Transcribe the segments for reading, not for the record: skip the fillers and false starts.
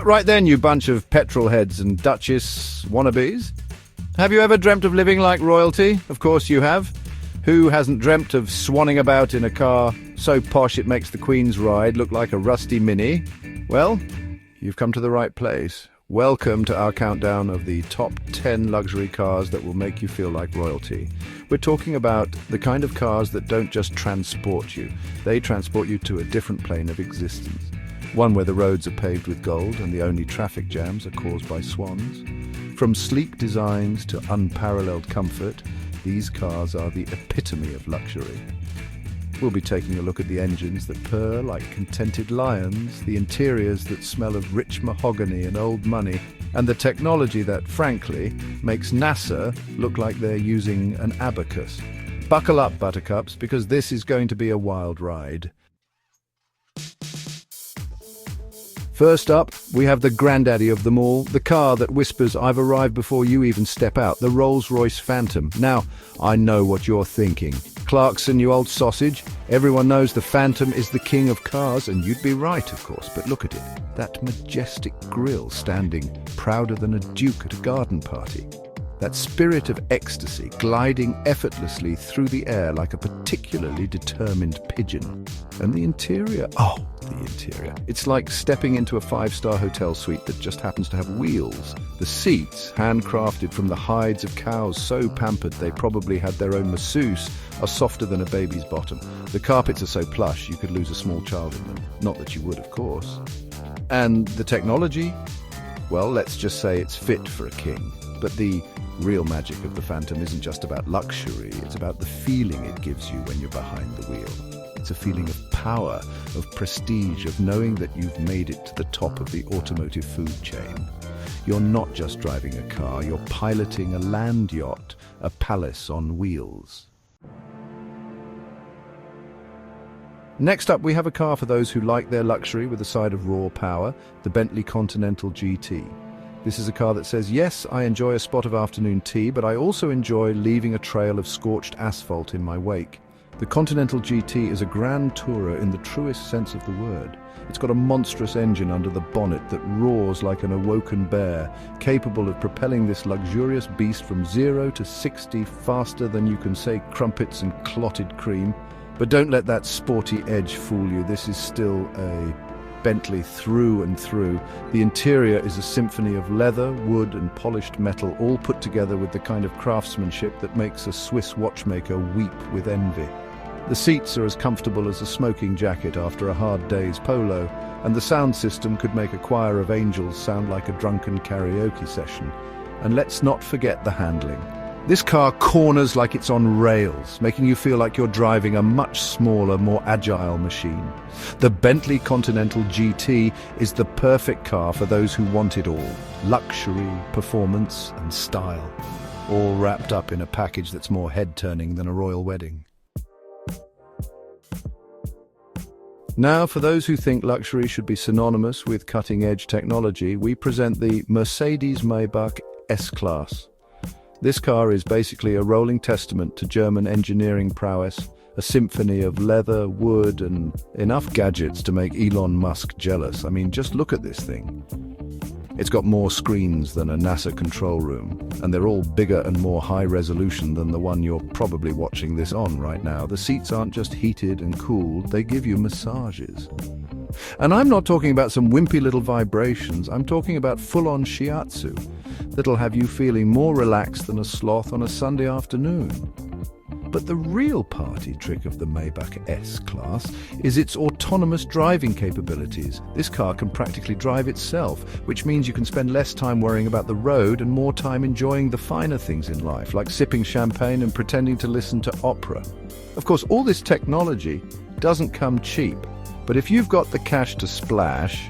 Right then, you bunch of petrol heads and Duchess wannabes. Have you ever dreamt of living like royalty? Of course you have. Who hasn't dreamt of swanning about in a car so posh it makes the Queen's ride look like a rusty Mini? Well, you've come to the right place. Welcome to our countdown of the top 10 luxury cars that will make you feel like royalty. We're talking about the kind of cars that don't just transport you. They transport you to a different plane of existence. One where the roads are paved with gold and the only traffic jams are caused by swans. From sleek designs to unparalleled comfort, these cars are the epitome of luxury. We'll be taking a look at the engines that purr like contented lions, the interiors that smell of rich mahogany and old money, and the technology that, frankly, makes NASA look like they're using an abacus. Buckle up, buttercups, because this is going to be a wild ride. First up, we have the granddaddy of them all, the car that whispers, "I've arrived before you even step out," the Rolls-Royce Phantom. Now, I know what you're thinking. Clarkson, you old sausage, everyone knows the Phantom is the king of cars, and you'd be right, of course, but look at it. That majestic grille standing prouder than a duke at a garden party. That spirit of ecstasy gliding effortlessly through the air like a particularly determined pigeon. And the interior, the interior. It's like stepping into a five-star hotel suite that just happens to have wheels. The seats, handcrafted from the hides of cows so pampered they probably had their own masseuse, are softer than a baby's bottom. The carpets are so plush you could lose a small child in them. Not that you would, of course. And the technology? Well, let's just say it's fit for a king. But the real magic of the Phantom isn't just about luxury, it's about the feeling it gives you when you're behind the wheel. It's a feeling of power, of prestige, of knowing that you've made it to the top of the automotive food chain. You're not just driving a car, you're piloting a land yacht, a palace on wheels. Next up, we have a car for those who like their luxury with a side of raw power, the Bentley Continental GT. This is a car that says, yes, I enjoy a spot of afternoon tea, but I also enjoy leaving a trail of scorched asphalt in my wake. The Continental GT is a grand tourer in the truest sense of the word. It's got a monstrous engine under the bonnet that roars like an awoken bear, capable of propelling this luxurious beast from 0 to 60 faster than you can say crumpets and clotted cream. But don't let that sporty edge fool you. This is still a Bentley through and through. The interior is a symphony of leather, wood and polished metal, all put together with the kind of craftsmanship that makes a Swiss watchmaker weep with envy. The seats are as comfortable as a smoking jacket after a hard day's polo, and the sound system could make a choir of angels sound like a drunken karaoke session. And let's not forget the handling. This car corners like it's on rails, making you feel like you're driving a much smaller, more agile machine. The Bentley Continental GT is the perfect car for those who want it all. Luxury, performance, and style. All wrapped up in a package that's more head-turning than a royal wedding. Now, for those who think luxury should be synonymous with cutting-edge technology, we present the Mercedes-Maybach S-Class. This car is basically a rolling testament to German engineering prowess, a symphony of leather, wood, and enough gadgets to make Elon Musk jealous. I mean, just look at this thing. It's got more screens than a NASA control room, and they're all bigger and more high resolution than the one you're probably watching this on right now. The seats aren't just heated and cooled, they give you massages. And I'm not talking about some wimpy little vibrations, I'm talking about full-on shiatsu that'll have you feeling more relaxed than a sloth on a Sunday afternoon. But the real party trick of the Maybach S-Class is its autonomous driving capabilities. This car can practically drive itself, which means you can spend less time worrying about the road and more time enjoying the finer things in life, like sipping champagne and pretending to listen to opera. Of course, all this technology doesn't come cheap, but if you've got the cash to splash,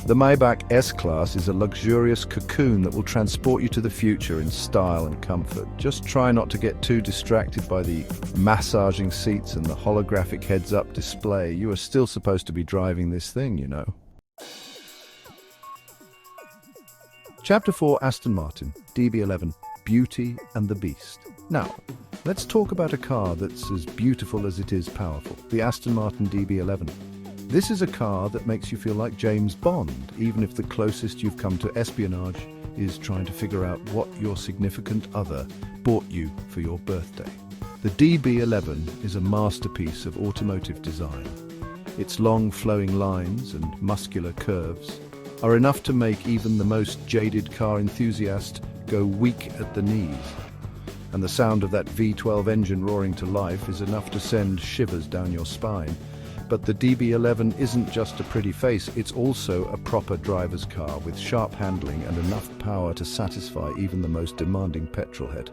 the Maybach S-Class is a luxurious cocoon that will transport you to the future in style and comfort. Just try not to get too distracted by the massaging seats and the holographic heads-up display. You are still supposed to be driving this thing, you know. Chapter 4, Aston Martin, DB11, Beauty and the Beast. Now, let's talk about a car that's as beautiful as it is powerful, the Aston Martin DB11. This is a car that makes you feel like James Bond, even if the closest you've come to espionage is trying to figure out what your significant other bought you for your birthday. The DB11 is a masterpiece of automotive design. Its long flowing lines and muscular curves are enough to make even the most jaded car enthusiast go weak at the knees. And the sound of that V12 engine roaring to life is enough to send shivers down your spine. But the DB11 isn't just a pretty face, it's also a proper driver's car with sharp handling and enough power to satisfy even the most demanding petrolhead.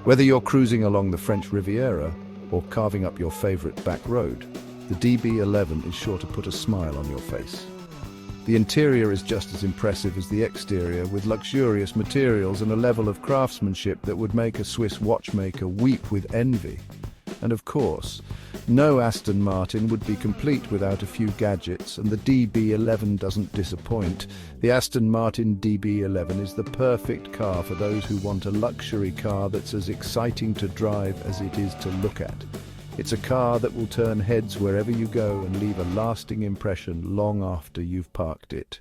Whether you're cruising along the French Riviera or carving up your favorite back road, the DB11 is sure to put a smile on your face. The interior is just as impressive as the exterior, with luxurious materials and a level of craftsmanship that would make a Swiss watchmaker weep with envy. And of course, no Aston Martin would be complete without a few gadgets, and the DB11 doesn't disappoint. The Aston Martin DB11 is the perfect car for those who want a luxury car that's as exciting to drive as it is to look at. It's a car that will turn heads wherever you go and leave a lasting impression long after you've parked it.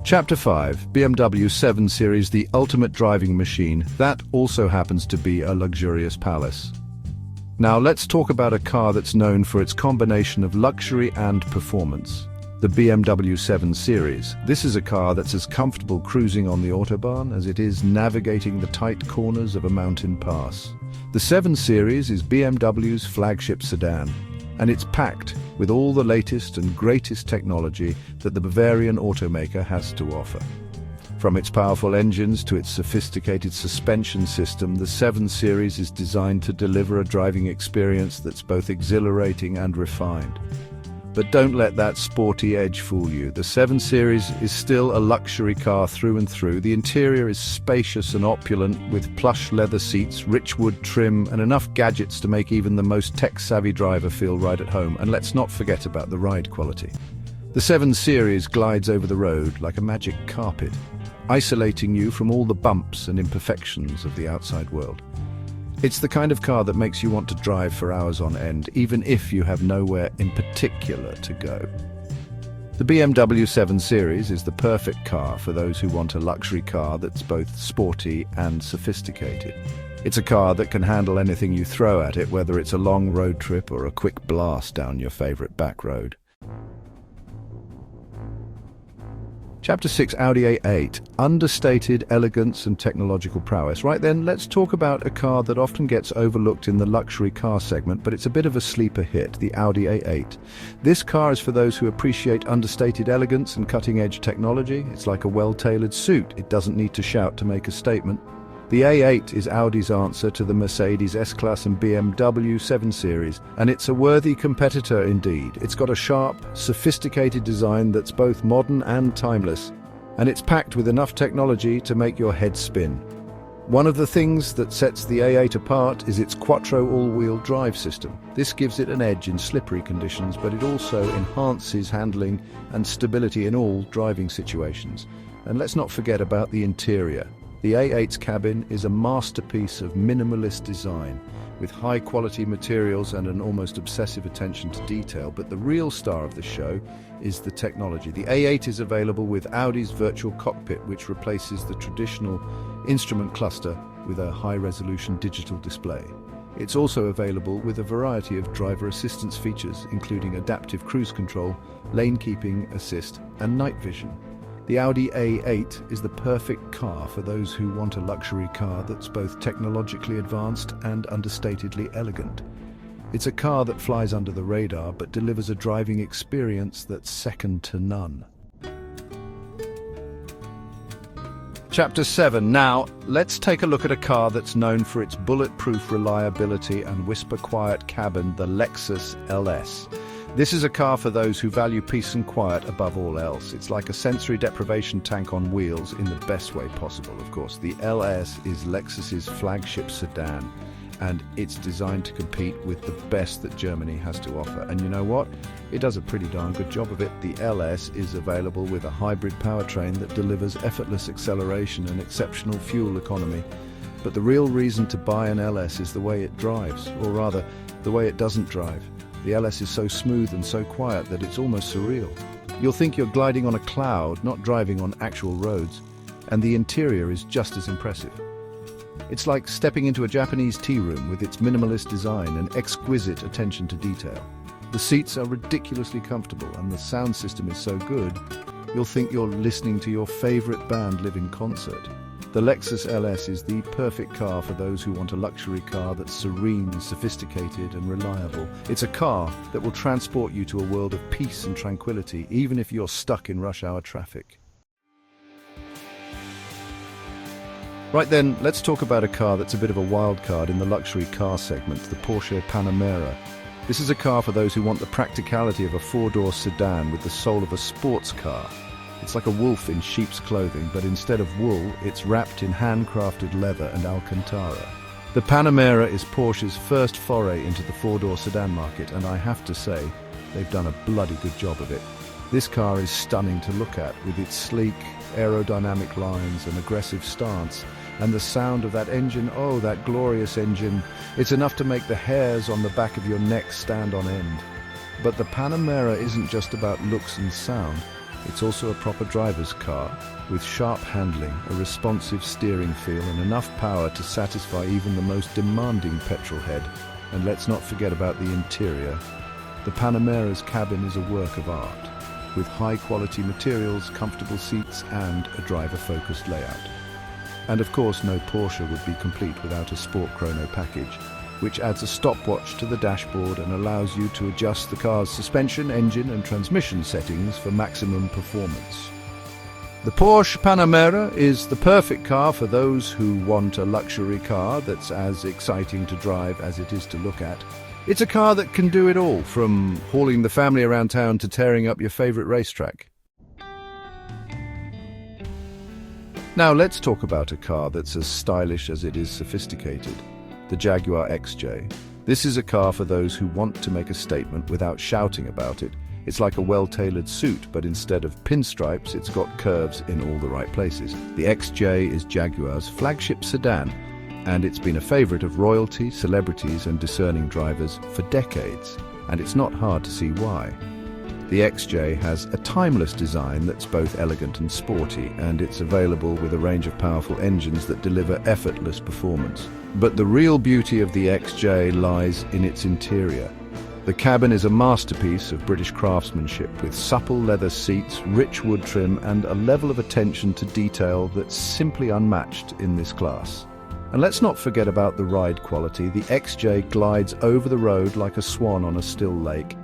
Chapter 5, BMW 7 Series, the ultimate driving machine. That also happens to be a luxurious palace. Now let's talk about a car that's known for its combination of luxury and performance. The BMW 7 Series. This is a car that's as comfortable cruising on the Autobahn as it is navigating the tight corners of a mountain pass. The 7 Series is BMW's flagship sedan, and it's packed with all the latest and greatest technology that the Bavarian automaker has to offer. From its powerful engines to its sophisticated suspension system, the 7 Series is designed to deliver a driving experience that's both exhilarating and refined. But don't let that sporty edge fool you. The 7 Series is still a luxury car through and through. The interior is spacious and opulent, with plush leather seats, rich wood trim, and enough gadgets to make even the most tech-savvy driver feel right at home. And let's not forget about the ride quality. The 7 Series glides over the road like a magic carpet, isolating you from all the bumps and imperfections of the outside world. It's the kind of car that makes you want to drive for hours on end, even if you have nowhere in particular to go. The BMW 7 Series is the perfect car for those who want a luxury car that's both sporty and sophisticated. It's a car that can handle anything you throw at it, whether it's a long road trip or a quick blast down your favorite back road. Chapter 6, Audi A8, Understated, Elegance and Technological Prowess. Right then, let's talk about a car that often gets overlooked in the luxury car segment, but it's a bit of a sleeper hit, the Audi A8. This car is for those who appreciate understated elegance and cutting-edge technology. It's like a well-tailored suit. It doesn't need to shout to make a statement. The A8 is Audi's answer to the Mercedes S-Class and BMW 7 Series, and it's a worthy competitor indeed. It's got a sharp, sophisticated design that's both modern and timeless, and it's packed with enough technology to make your head spin. One of the things that sets the A8 apart is its Quattro all-wheel drive system. This gives it an edge in slippery conditions, but it also enhances handling and stability in all driving situations. And let's not forget about the interior. The A8's cabin is a masterpiece of minimalist design, with high-quality materials and an almost obsessive attention to detail. But the real star of the show is the technology. The A8 is available with Audi's virtual cockpit, which replaces the traditional instrument cluster with a high-resolution digital display. It's also available with a variety of driver assistance features, including adaptive cruise control, lane keeping assist, and night vision. The Audi A8 is the perfect car for those who want a luxury car that's both technologically advanced and understatedly elegant. It's a car that flies under the radar but delivers a driving experience that's second to none. Chapter 7. Now, let's take a look at a car that's known for its bulletproof reliability and whisper-quiet cabin, the Lexus LS. This is a car for those who value peace and quiet above all else. It's like a sensory deprivation tank on wheels in the best way possible, of course. The LS is Lexus's flagship sedan, and it's designed to compete with the best that Germany has to offer. And you know what? It does a pretty darn good job of it. The LS is available with a hybrid powertrain that delivers effortless acceleration and exceptional fuel economy. But the real reason to buy an LS is the way it drives, or rather, the way it doesn't drive. The LS is so smooth and so quiet that it's almost surreal. You'll think you're gliding on a cloud, not driving on actual roads, and the interior is just as impressive. It's like stepping into a Japanese tea room with its minimalist design and exquisite attention to detail. The seats are ridiculously comfortable and the sound system is so good, you'll think you're listening to your favorite band live in concert. The Lexus LS is the perfect car for those who want a luxury car that's serene, sophisticated and reliable. It's a car that will transport you to a world of peace and tranquility, even if you're stuck in rush hour traffic. Right then, let's talk about a car that's a bit of a wild card in the luxury car segment, the Porsche Panamera. This is a car for those who want the practicality of a four-door sedan with the soul of a sports car. It's like a wolf in sheep's clothing, but instead of wool, it's wrapped in handcrafted leather and Alcantara. The Panamera is Porsche's first foray into the four-door sedan market, and I have to say, they've done a bloody good job of it. This car is stunning to look at, with its sleek, aerodynamic lines and aggressive stance. And the sound of that engine, oh, that glorious engine. It's enough to make the hairs on the back of your neck stand on end. But the Panamera isn't just about looks and sound. It's also a proper driver's car, with sharp handling, a responsive steering feel and enough power to satisfy even the most demanding petrolhead. And let's not forget about the interior. The Panamera's cabin is a work of art, with high-quality materials, comfortable seats and a driver-focused layout. And of course, no Porsche would be complete without a Sport Chrono package, which adds a stopwatch to the dashboard and allows you to adjust the car's suspension, engine and transmission settings for maximum performance. The Porsche Panamera is the perfect car for those who want a luxury car that's as exciting to drive as it is to look at. It's a car that can do it all, from hauling the family around town to tearing up your favorite racetrack. Now let's talk about a car that's as stylish as it is sophisticated, the Jaguar XJ. This is a car for those who want to make a statement without shouting about it. It's like a well-tailored suit, but instead of pinstripes, it's got curves in all the right places. The XJ is Jaguar's flagship sedan, and it's been a favorite of royalty, celebrities and discerning drivers for decades, and it's not hard to see why. The XJ has a timeless design that's both elegant and sporty, and it's available with a range of powerful engines that deliver effortless performance. But the real beauty of the XJ lies in its interior. The cabin is a masterpiece of British craftsmanship, with supple leather seats, rich wood trim, and a level of attention to detail that's simply unmatched in this class. And let's not forget about the ride quality. The XJ glides over the road like a swan on a still lake,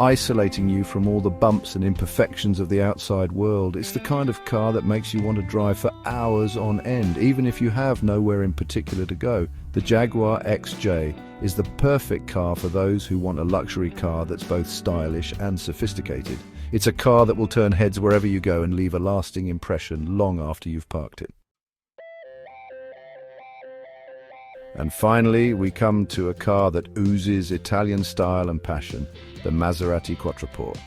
isolating you from all the bumps and imperfections of the outside world. It's the kind of car that makes you want to drive for hours on end, even if you have nowhere in particular to go. The Jaguar XJ is the perfect car for those who want a luxury car that's both stylish and sophisticated. It's a car that will turn heads wherever you go and leave a lasting impression long after you've parked it. And finally, we come to a car that oozes Italian style and passion, the Maserati Quattroporte.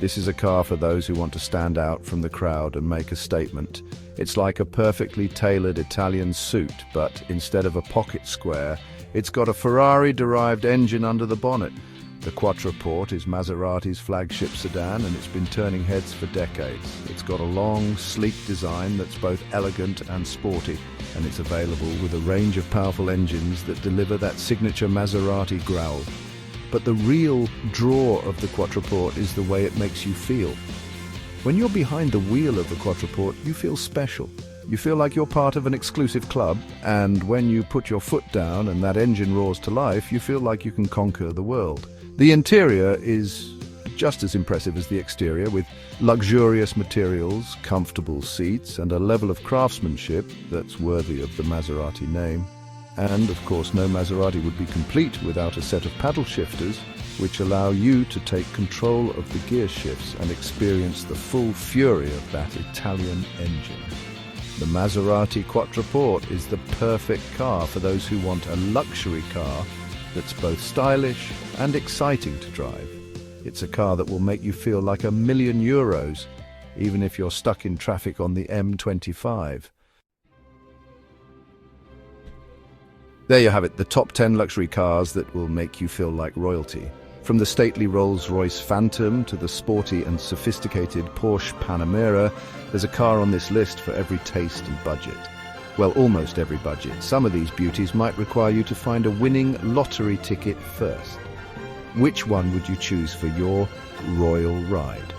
This is a car for those who want to stand out from the crowd and make a statement. It's like a perfectly tailored Italian suit, but instead of a pocket square, it's got a Ferrari-derived engine under the bonnet. The Quattroporte is Maserati's flagship sedan, and it's been turning heads for decades. It's got a long, sleek design that's both elegant and sporty, and it's available with a range of powerful engines that deliver that signature Maserati growl. But the real draw of the Quattroporte is the way it makes you feel. When you're behind the wheel of the Quattroporte, you feel special. You feel like you're part of an exclusive club, and when you put your foot down and that engine roars to life, you feel like you can conquer the world. The interior is just as impressive as the exterior, with luxurious materials, comfortable seats, and a level of craftsmanship that's worthy of the Maserati name. And, of course, no Maserati would be complete without a set of paddle shifters, which allow you to take control of the gear shifts and experience the full fury of that Italian engine. The Maserati Quattroporte is the perfect car for those who want a luxury car that's both stylish and exciting to drive. It's a car that will make you feel like €1,000,000, even if you're stuck in traffic on the M25. There you have it, the top 10 luxury cars that will make you feel like royalty. From the stately Rolls-Royce Phantom to the sporty and sophisticated Porsche Panamera, there's a car on this list for every taste and budget. Well, almost every budget. Some of these beauties might require you to find a winning lottery ticket first. Which one would you choose for your royal ride?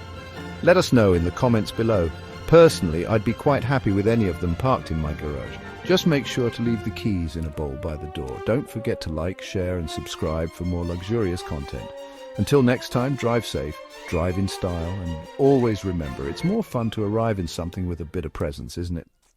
Let us know in the comments below. Personally, I'd be quite happy with any of them parked in my garage. Just make sure to leave the keys in a bowl by the door. Don't forget to like, share and subscribe for more luxurious content. Until next time, drive safe, drive in style, and always remember, it's more fun to arrive in something with a bit of presence, isn't it?